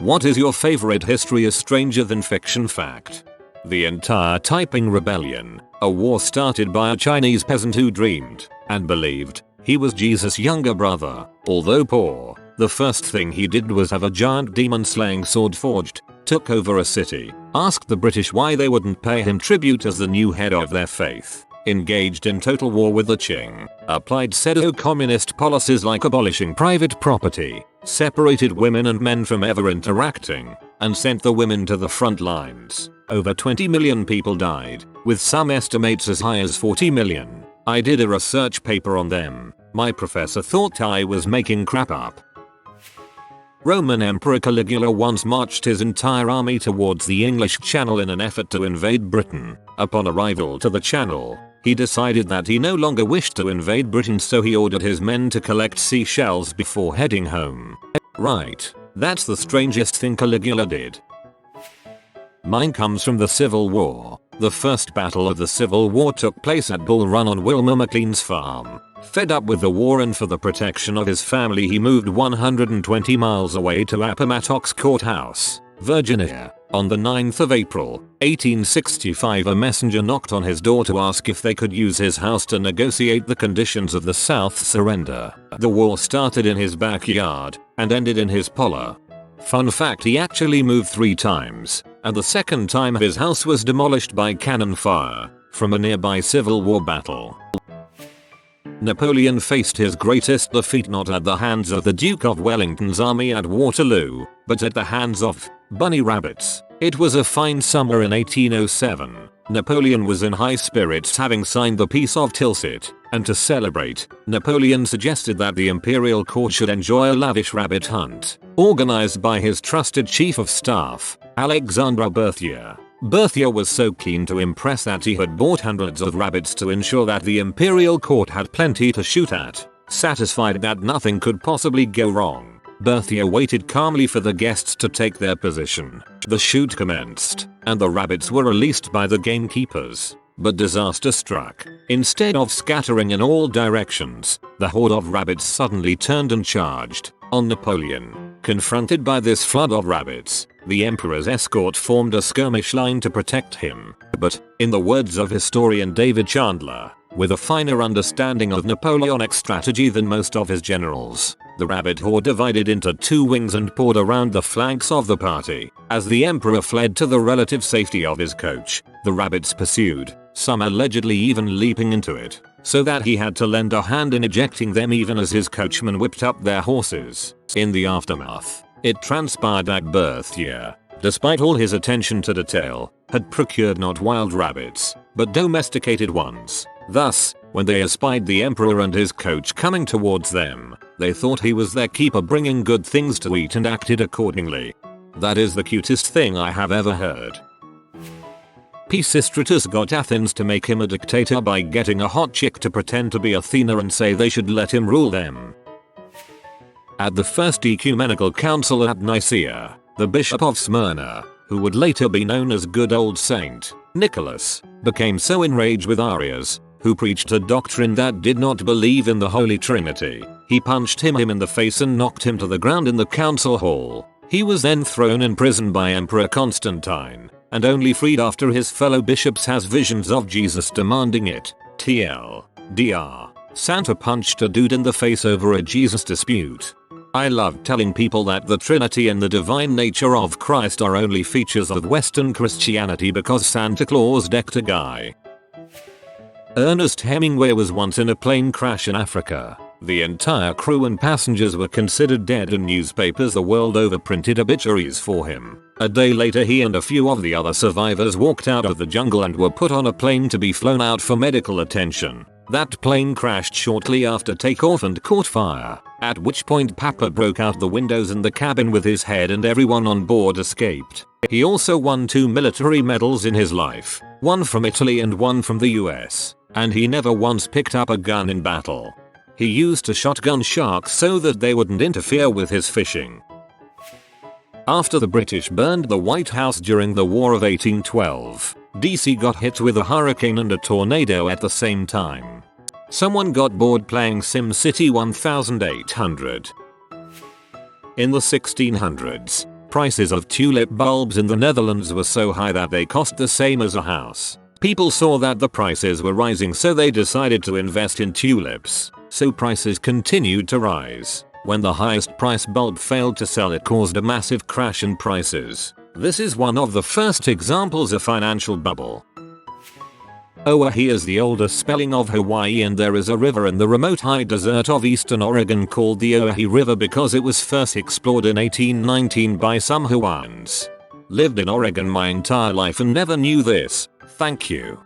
What is your favorite history is stranger than fiction fact? The entire Taiping Rebellion, a war started by a Chinese peasant who dreamed and believed he was Jesus' younger brother. Although poor, the first thing he did was have a giant demon-slaying sword forged, took over a city, asked the British why they wouldn't pay him tribute as the new head of their faith, engaged in total war with the Qing, applied pseudo-communist policies like abolishing private property, separated women and men from ever interacting, and sent the women to the front lines. Over 20 million people died, with some estimates as high as 40 million. I did a research paper on them. My professor thought I was making crap up. Roman Emperor Caligula once marched his entire army towards the English Channel in an effort to invade Britain. Upon arrival to the Channel, he decided that he no longer wished to invade Britain, so he ordered his men to collect seashells before heading home. Right, that's the strangest thing Caligula did. Mine comes from the Civil War. The first battle of the Civil War took place at Bull Run on Wilmer McLean's farm. Fed up with the war and for the protection of his family, he moved 120 miles away to Appomattox Courthouse, Virginia. On the 9th of April, 1865, a messenger knocked on his door to ask if they could use his house to negotiate the conditions of the South's surrender. The war started in his backyard and ended in his parlor. Fun fact, he actually moved 3 times, and the second time his house was demolished by cannon fire from a nearby Civil War battle. Napoleon faced his greatest defeat not at the hands of the Duke of Wellington's army at Waterloo, but at the hands of bunny rabbits. It was a fine summer in 1807. Napoleon was in high spirits, having signed the Peace of Tilsit, and to celebrate, Napoleon suggested that the imperial court should enjoy a lavish rabbit hunt, organized by his trusted chief of staff, Alexandre Berthier. Berthier was so keen to impress that he had bought hundreds of rabbits to ensure that the imperial court had plenty to shoot at. Satisfied that nothing could possibly go wrong, Berthier waited calmly for the guests to take their position. The shoot commenced, and the rabbits were released by the gamekeepers. But disaster struck. Instead of scattering in all directions, the horde of rabbits suddenly turned and charged on Napoleon. Confronted by this flood of rabbits, the emperor's escort formed a skirmish line to protect him. But, in the words of historian David Chandler, with a finer understanding of Napoleonic strategy than most of his generals, the rabbit horde divided into 2 wings and poured around the flanks of the party. As the emperor fled to the relative safety of his coach, the rabbits pursued, some allegedly even leaping into it, so that he had to lend a hand in ejecting them even as his coachmen whipped up their horses. In the aftermath, it transpired that Berthier, despite all his attention to detail, had procured not wild rabbits, but domesticated ones. Thus, when they espied the emperor and his coach coming towards them, they thought he was their keeper bringing good things to eat and acted accordingly. That is the cutest thing I have ever heard. Pisistratus got Athens to make him a dictator by getting a hot chick to pretend to be Athena and say they should let him rule them. At the First Ecumenical Council at Nicaea, the Bishop of Smyrna, who would later be known as good old Saint Nicholas, became so enraged with Arius, who preached a doctrine that did not believe in the Holy Trinity, he punched him in the face and knocked him to the ground in the council hall. He was then thrown in prison by Emperor Constantine, and only freed after his fellow bishops has visions of Jesus demanding it. TLDR. Santa punched a dude in the face over a Jesus dispute. I love telling people that the Trinity and the divine nature of Christ are only features of Western Christianity because Santa Claus decked a guy. Ernest Hemingway was once in a plane crash in Africa. The entire crew and passengers were considered dead and newspapers the world over printed obituaries for him. A day later, he and a few of the other survivors walked out of the jungle and were put on a plane to be flown out for medical attention. That plane crashed shortly after takeoff and caught fire, at which point Papa broke out the windows in the cabin with his head and everyone on board escaped. He also won 2 military medals in his life, one from Italy and one from the US, and he never once picked up a gun in battle. He used to shotgun sharks so that they wouldn't interfere with his fishing. After the British burned the White House during the War of 1812, DC got hit with a hurricane and a tornado at the same time. Someone got bored playing SimCity 1800. In the 1600s, Prices of tulip bulbs in the Netherlands were so high that they cost the same as a house. People saw that the prices were rising, so they decided to invest in tulips. So prices continued to rise. When the highest price bulb failed to sell, it caused a massive crash in prices. This is one of the first examples of financial bubble. Oahe is the oldest spelling of Hawaii, and there is a river in the remote high desert of eastern Oregon called the Oahe River because it was first explored in 1819 by some Hawaiians. Lived in Oregon my entire life and never knew this. Thank you.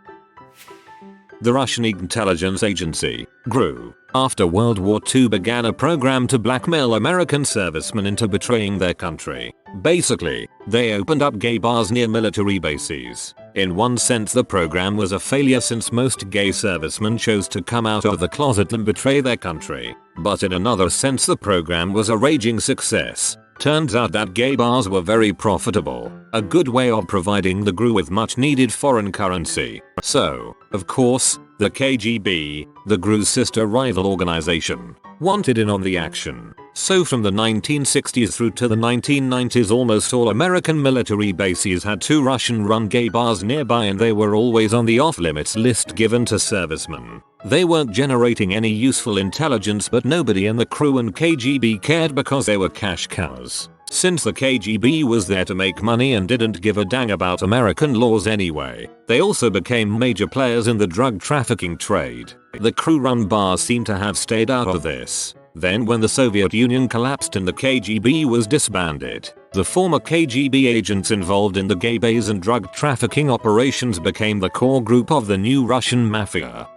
The Russian intelligence agency, GRU, after World War II began a program to blackmail American servicemen into betraying their country. Basically, they opened up gay bars near military bases. In one sense, the program was a failure since most gay servicemen chose to come out of the closet and betray their country. But in another sense, the program was a raging success. Turns out that gay bars were very profitable, a good way of providing the GRU with much needed foreign currency. So, of course, the KGB, the GRU's sister rival organization, wanted in on the action. So from the 1960s through to the 1990s, almost all American military bases had 2 Russian-run gay bars nearby, and they were always on the off-limits list given to servicemen. They weren't generating any useful intelligence, but nobody in the crew and KGB cared because they were cash cows. Since the KGB was there to make money and didn't give a dang about American laws anyway, they also became major players in the drug trafficking trade. The crew-run bars seem to have stayed out of this. Then when the Soviet Union collapsed and the KGB was disbanded, the former KGB agents involved in the gay bays and drug trafficking operations became the core group of the new Russian mafia.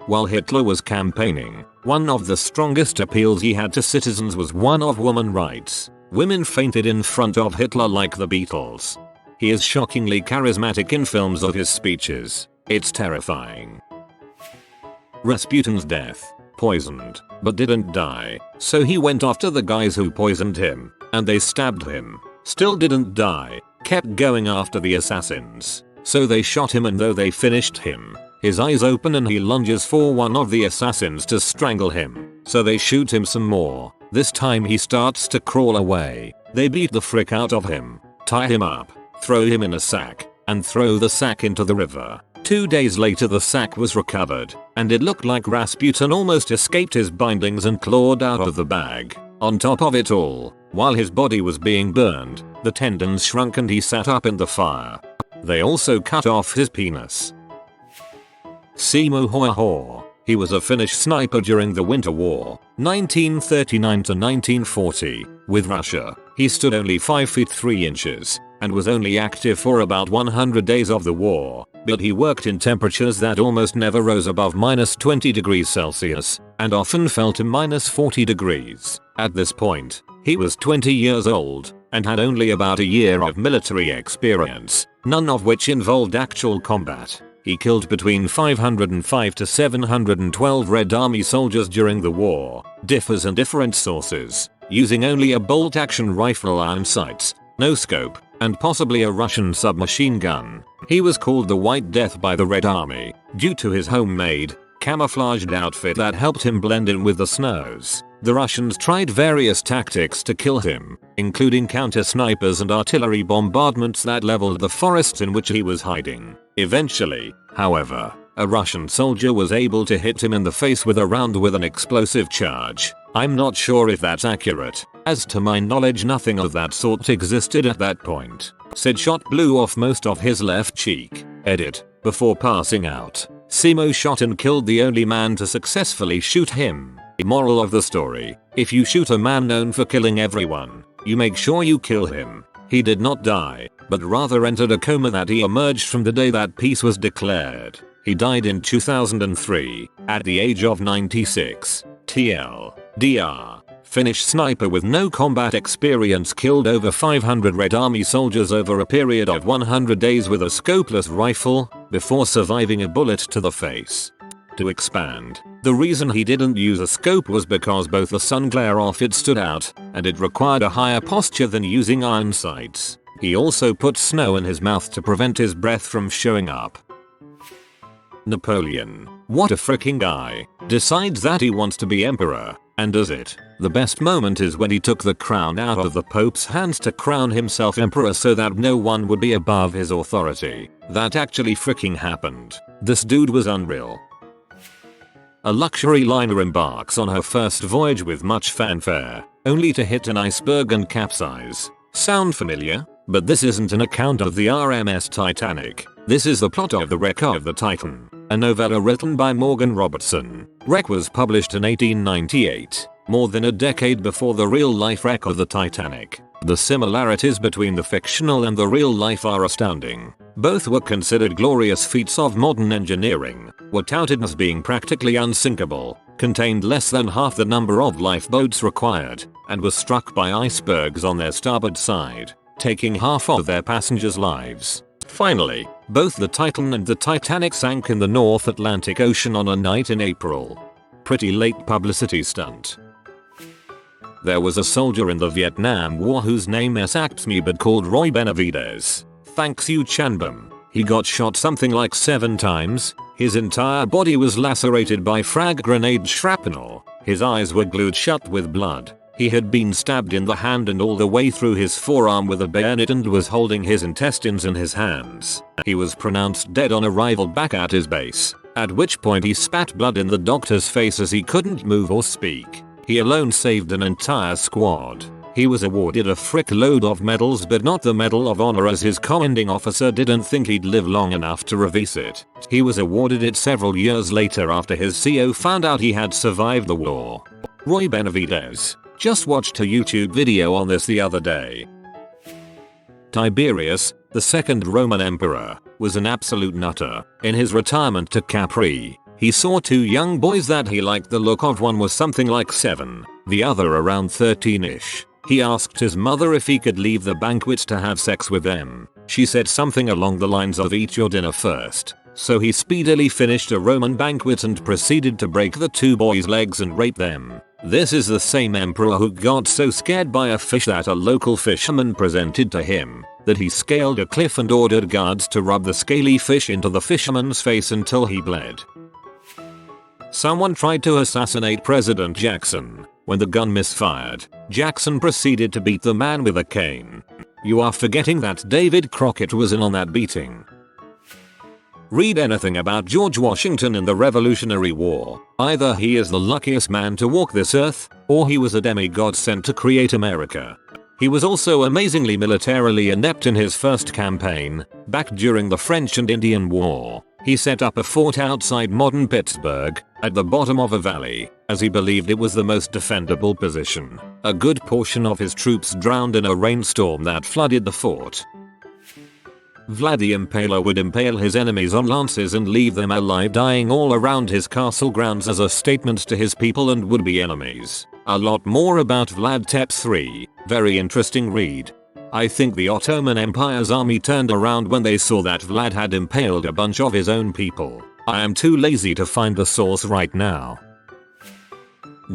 While Hitler was campaigning, one of the strongest appeals he had to citizens was one of woman rights. Women fainted in front of Hitler like the Beatles. He is shockingly charismatic in films of his speeches. It's terrifying. Rasputin's death. Poisoned, but didn't die. So he went after the guys who poisoned him, and they stabbed him. Still didn't die. Kept going after the assassins. So they shot him, and though they finished him, his eyes open and he lunges for one of the assassins to strangle him. So they shoot him some more. This time he starts to crawl away. They beat the frick out of him, tie him up, throw him in a sack, and throw the sack into the river. 2 days later the sack was recovered, and it looked like Rasputin almost escaped his bindings and clawed out of the bag. On top of it all, while his body was being burned, the tendons shrunk and he sat up in the fire. They also cut off his penis. Simo Häyhä. He was a Finnish sniper during the Winter War, 1939 to 1940, with Russia. He stood only 5 feet 3 inches, and was only active for about 100 days of the war, but he worked in temperatures that almost never rose above -20 degrees Celsius, and often fell to -40 degrees. At this point, he was 20 years old, and had only about a year of military experience, none of which involved actual combat. He killed between 505 to 712 Red Army soldiers during the war, differs in different sources, using only a bolt-action rifle, iron sights, no scope, and possibly a Russian submachine gun. He was called the White Death by the Red Army, due to his homemade, camouflaged outfit that helped him blend in with the snows. The Russians tried various tactics to kill him, including counter-snipers and artillery bombardments that leveled the forests in which he was hiding. Eventually, however, a Russian soldier was able to hit him in the face with a round with an explosive charge. I'm not sure if that's accurate, as to my knowledge nothing of that sort existed at that point. Said shot blew off most of his left cheek. Edit. Before passing out, Simo shot and killed the only man to successfully shoot him. Moral of the story: if you shoot a man known for killing everyone, you make sure you kill him. He did not die, but rather entered a coma that he emerged from the day that peace was declared. He died in 2003, at the age of 96. TLDR. Finnish sniper with no combat experience killed over 500 Red Army soldiers over a period of 100 days with a scopeless rifle, before surviving a bullet to the face. To expand, the reason he didn't use a scope was because both the sun glare off it stood out, and it required a higher posture than using iron sights. He also put snow in his mouth to prevent his breath from showing up. Napoleon. What a freaking guy. Decides that he wants to be emperor. And does it? The best moment is when he took the crown out of the Pope's hands to crown himself emperor so that no one would be above his authority. That actually freaking happened. This dude was unreal. A luxury liner embarks on her first voyage with much fanfare, only to hit an iceberg and capsize. Sound familiar? But this isn't an account of the RMS Titanic. This is the plot of The Wreck of the Titan, a novella written by Morgan Robertson. Wreck was published in 1898, more than a decade before the real-life wreck of the Titanic. The similarities between the fictional and the real life are astounding. Both were considered glorious feats of modern engineering, were touted as being practically unsinkable, contained less than half the number of lifeboats required, and were struck by icebergs on their starboard side, taking half of their passengers' lives. Finally, both the Titan and the Titanic sank in the North Atlantic Ocean on a night in April. Pretty late publicity stunt. There was a soldier in the Vietnam War whose name escapes me but called Roy Benavides. Thanks you Chanbam. He got shot something like 7 times. His entire body was lacerated by frag grenade shrapnel. His eyes were glued shut with blood. He had been stabbed in the hand and all the way through his forearm with a bayonet and was holding his intestines in his hands. He was pronounced dead on arrival back at his base, at which point he spat blood in the doctor's face as he couldn't move or speak. He alone saved an entire squad. He was awarded a frick load of medals but not the Medal of Honor as his commanding officer didn't think he'd live long enough to reverse it. He was awarded it several years later after his CO found out he had survived the war. Roy Benavides. Just watched a YouTube video on this the other day. Tiberius, the second Roman emperor, was an absolute nutter. In his retirement to Capri, he saw 2 young boys that he liked the look of. One was something like 7, the other around 13ish. He asked his mother if he could leave the banquet to have sex with them. She said something along the lines of eat your dinner first. So he speedily finished a Roman banquet and proceeded to break the 2 boys' legs and rape them. This is the same emperor who got so scared by a fish that a local fisherman presented to him that he scaled a cliff and ordered guards to rub the scaly fish into the fisherman's face until he bled. Someone tried to assassinate President Jackson. When the gun misfired, Jackson proceeded to beat the man with a cane. You are forgetting that David Crockett was in on that beating. Read anything about George Washington in the Revolutionary War. Either he is the luckiest man to walk this earth, or he was a demigod sent to create America. He was also amazingly militarily inept in his first campaign, back during the French and Indian War. He set up a fort outside modern Pittsburgh, at the bottom of a valley, as he believed it was the most defendable position. A good portion of his troops drowned in a rainstorm that flooded the fort. Vlad the Impaler would impale his enemies on lances and leave them alive dying all around his castle grounds as a statement to his people and would-be enemies. A lot more about Vlad Tep 3, very interesting read. I think the Ottoman Empire's army turned around when they saw that Vlad had impaled a bunch of his own people. I am too lazy to find the source right now.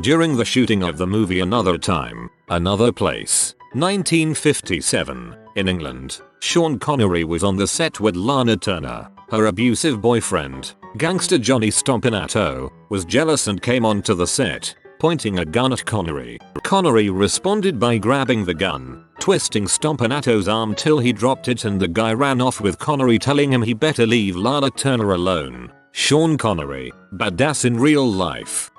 During the shooting of the movie Another Time, Another Place, 1957, in England, Sean Connery was on the set with Lana Turner. Her abusive boyfriend, gangster Johnny Stompanato, was jealous and came onto the set, pointing a gun at Connery. Connery responded by grabbing the gun, twisting Stompanato's arm till he dropped it, and the guy ran off with Connery telling him he better leave Lana Turner alone. Sean Connery, badass in real life.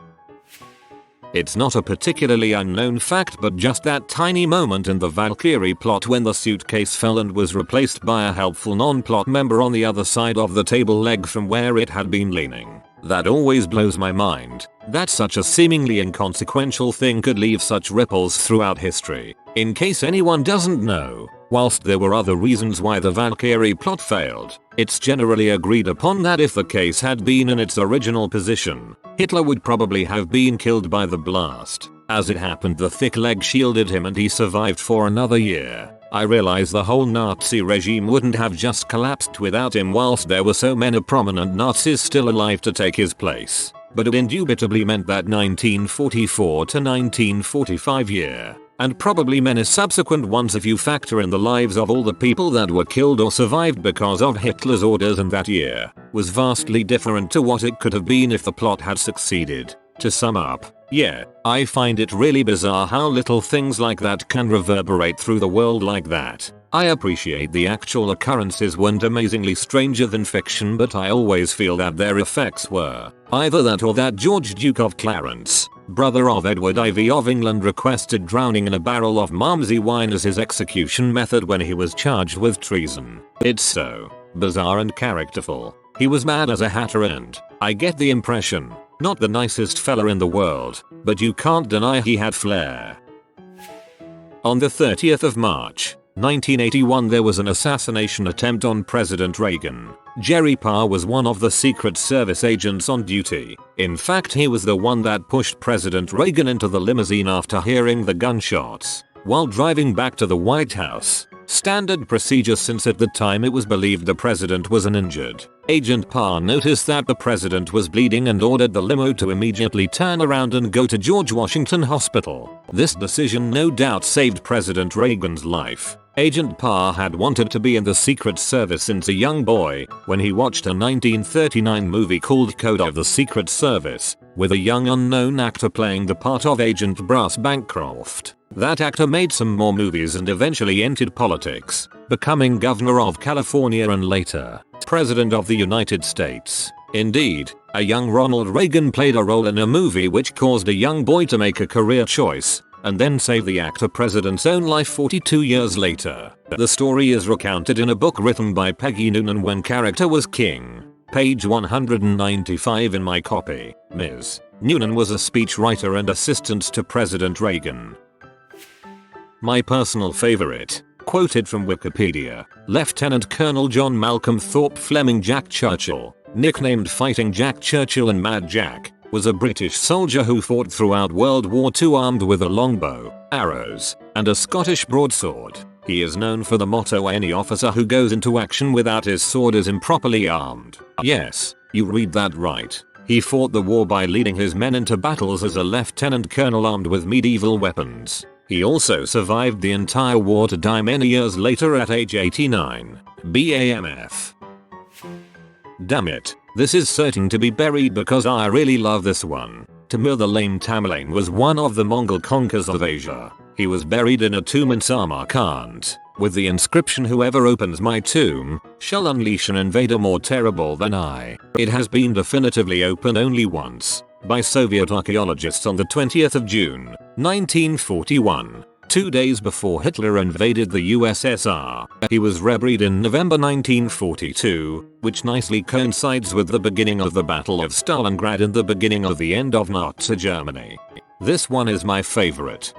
It's not a particularly unknown fact, but just that tiny moment in the Valkyrie plot when the suitcase fell and was replaced by a helpful non-plot member on the other side of the table leg from where it had been leaning. That always blows my mind, that such a seemingly inconsequential thing could leave such ripples throughout history. In case anyone doesn't know, whilst there were other reasons why the Valkyrie plot failed, it's generally agreed upon that if the case had been in its original position, Hitler would probably have been killed by the blast. As it happened, the thick leg shielded him and he survived for another year. I realize the whole Nazi regime wouldn't have just collapsed without him whilst there were so many prominent Nazis still alive to take his place, but it indubitably meant that 1944 to 1945 year, and probably many subsequent ones if you factor in the lives of all the people that were killed or survived because of Hitler's orders in that year, was vastly different to what it could have been if the plot had succeeded. To sum up, yeah, I find it really bizarre how little things like that can reverberate through the world like that. I appreciate the actual occurrences weren't amazingly stranger than fiction, but I always feel that their effects were either that or that George Duke of Clarence, brother of Edward IV of England, requested drowning in a barrel of Malmsey wine as his execution method when he was charged with treason. It's so bizarre and characterful. He was mad as a hatter, and I get the impression, not the nicest fella in the world, but you can't deny he had flair. On the 30th of March, 1981, there was an assassination attempt on President Reagan. Jerry Parr was one of the Secret Service agents on duty. In fact, he was the one that pushed President Reagan into the limousine after hearing the gunshots while driving back to the White House. Standard procedure, since at the time it was believed the president was uninjured. Agent Parr noticed that the president was bleeding and ordered the limo to immediately turn around and go to George Washington Hospital. This decision no doubt saved President Reagan's life. Agent Parr had wanted to be in the Secret Service since a young boy when he watched a 1939 movie called Code of the Secret Service, with a young unknown actor playing the part of Agent Brass Bancroft. That actor made some more movies and eventually entered politics, becoming governor of California and later President of the United States. Indeed, a young Ronald Reagan played a role in a movie which caused a young boy to make a career choice and then save the actor-president's own life 42 years later. The story is recounted in a book written by Peggy Noonan when character was King. Page 195 in my copy. Ms. Noonan was a speechwriter and assistant to President Reagan. My personal favorite, quoted from Wikipedia, Lieutenant Colonel John Malcolm Thorpe Fleming Jack Churchill, nicknamed Fighting Jack Churchill and Mad Jack, was a British soldier who fought throughout World War II armed with a longbow, arrows, and a Scottish broadsword. He is known for the motto, "Any officer who goes into action without his sword is improperly armed." Yes, you read that right. He fought the war by leading his men into battles as a lieutenant colonel armed with medieval weapons. He also survived the entire war to die many years later at age 89. BAMF. Damn it. This is certain to be buried because I really love this one. Timur the Lame Tamerlane was one of the Mongol conquerors of Asia. He was buried in a tomb in Samarkand, with the inscription, "Whoever opens my tomb shall unleash an invader more terrible than I." It has been definitively opened only once, by Soviet archaeologists on the 20th of June, 1941. 2 days before Hitler invaded the USSR. He was reburied in November 1942, which nicely coincides with the beginning of the Battle of Stalingrad and the beginning of the end of Nazi Germany. This one is my favorite.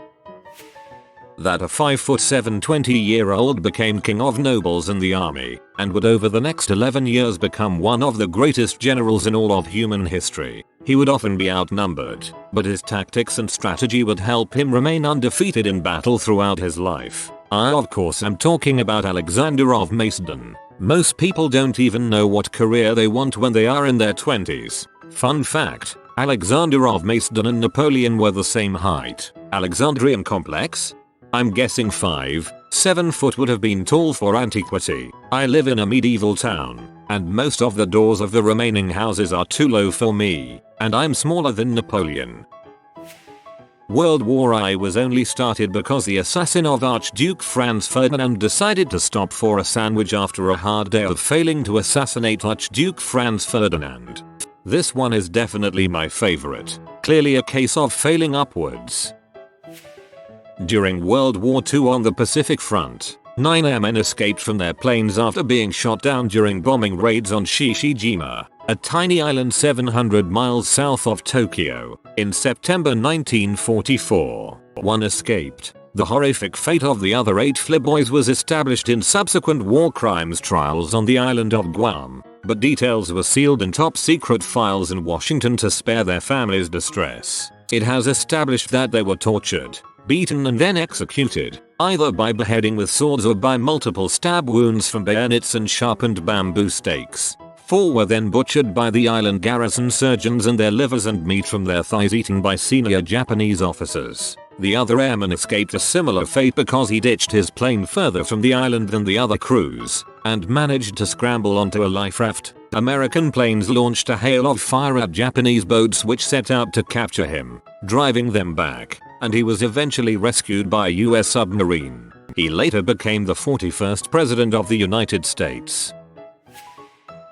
That a 5'7" 20-year-old became king of nobles in the army, and would over the next 11 years become one of the greatest generals in all of human history. He would often be outnumbered, but his tactics and strategy would help him remain undefeated in battle throughout his life. I of course am talking about Alexander of Macedon. Most people don't even know what career they want when they are in their 20s. Fun fact, Alexander of Macedon and Napoleon were the same height. Alexandrian complex? I'm guessing 5'7" would have been tall for antiquity. I live in a medieval town, and most of the doors of the remaining houses are too low for me, and I'm smaller than Napoleon. World War I was only started because the assassin of Archduke Franz Ferdinand decided to stop for a sandwich after a hard day of failing to assassinate Archduke Franz Ferdinand. This one is definitely my favorite. Clearly a case of failing upwards. During World War II on the Pacific Front, 9 airmen escaped from their planes after being shot down during bombing raids on Shishijima, a tiny island 700 miles south of Tokyo, in September 1944. One escaped. The horrific fate of the other 8 flyboys was established in subsequent war crimes trials on the island of Guam, but details were sealed in top secret files in Washington to spare their families distress. It has established that they were tortured, beaten and then executed, either by beheading with swords or by multiple stab wounds from bayonets and sharpened bamboo stakes. 4 were then butchered by the island garrison surgeons and their livers and meat from their thighs eaten by senior Japanese officers. The other airman escaped a similar fate because he ditched his plane further from the island than the other crews, and managed to scramble onto a life raft. American planes launched a hail of fire at Japanese boats which set out to capture him, driving them back, and he was eventually rescued by a US submarine. He later became the 41st President of the United States.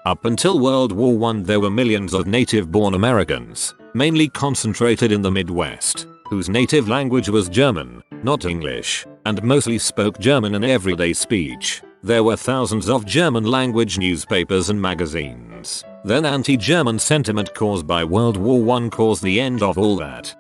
Up until World War I, there were millions of native-born Americans, mainly concentrated in the Midwest, whose native language was German, not English, and mostly spoke German in everyday speech. There were thousands of German-language newspapers and magazines. Then anti-German sentiment caused by World War I caused the end of all that.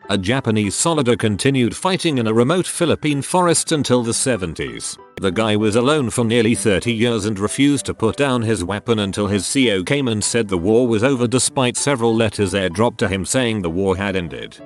A Japanese soldier continued fighting in a remote Philippine forest until the 70s. The guy was alone for nearly 30 years and refused to put down his weapon until his CO came and said the war was over, despite several letters airdropped to him saying the war had ended.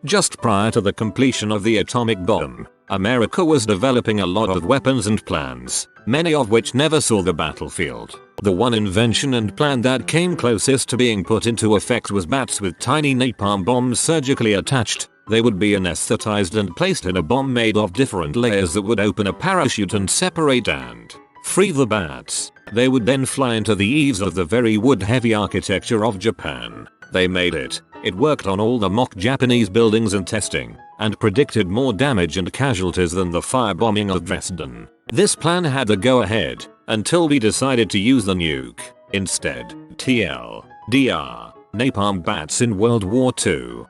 Just prior to the completion of the atomic bomb, America was developing a lot of weapons and plans, many of which never saw the battlefield. The one invention and plan that came closest to being put into effect was bats with tiny napalm bombs surgically attached. They would be anesthetized and placed in a bomb made of different layers that would open a parachute and separate and free the bats. They would then fly into the eaves of the very wood-heavy architecture of Japan. They made it. It worked on all the mock Japanese buildings and testing, and predicted more damage and casualties than the firebombing of Dresden. This plan had the go-ahead, until we decided to use the nuke. Instead, TLDR, napalm bats in World War II.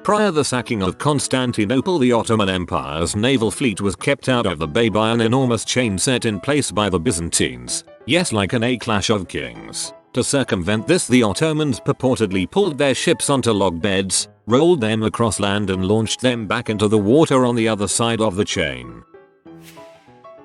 Prior to the sacking of Constantinople, the Ottoman Empire's naval fleet was kept out of the bay by an enormous chain set in place by the Byzantines. Yes, like a clash of kings. To circumvent this, the Ottomans purportedly pulled their ships onto log beds, rolled them across land and launched them back into the water on the other side of the chain.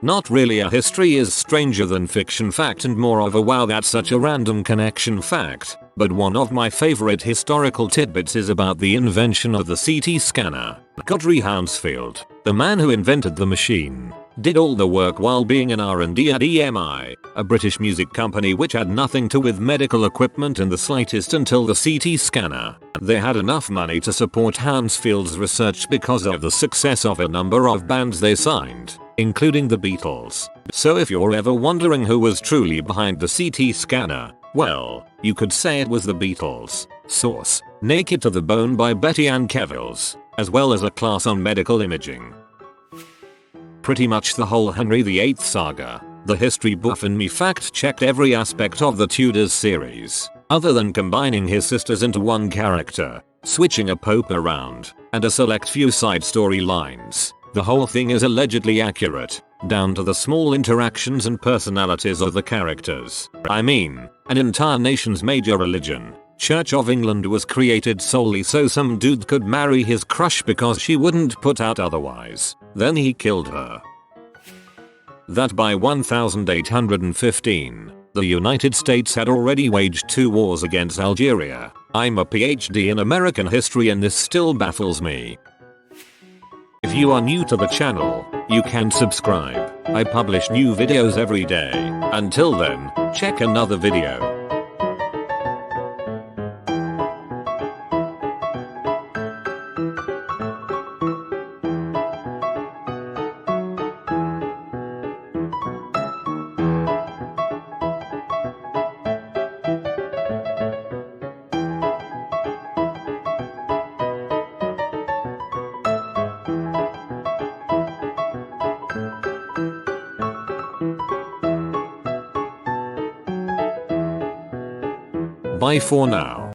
Not really a history is stranger than fiction fact, and more of a wow that's such a random connection fact, but one of my favorite historical tidbits is about the invention of the CT scanner. Godfrey Hounsfield, the man who invented the machine, did all the work while being in R&D at EMI, a British music company which had nothing to do with medical equipment in the slightest until the CT scanner. They had enough money to support Hounsfield's research because of the success of a number of bands they signed, including the Beatles. So if you're ever wondering who was truly behind the CT scanner, well, you could say it was the Beatles. Source: Naked to the Bone by Betty Ann Kevills, as well as a class on medical imaging. Pretty much the whole Henry VIII saga. The history buff in me fact-checked every aspect of the Tudors series, other than combining his sisters into one character, switching a pope around, and a select few side storylines. The whole thing is allegedly accurate, down to the small interactions and personalities of the characters. I mean, an entire nation's major religion, Church of England, was created solely so some dude could marry his crush because she wouldn't put out otherwise. Then he killed her. That by 1815, the United States had already waged 2 wars against Algeria. I'm a PhD in American history and this still baffles me. If you are new to the channel, you can subscribe. I publish new videos every day. Until then, check another video. Bye for now.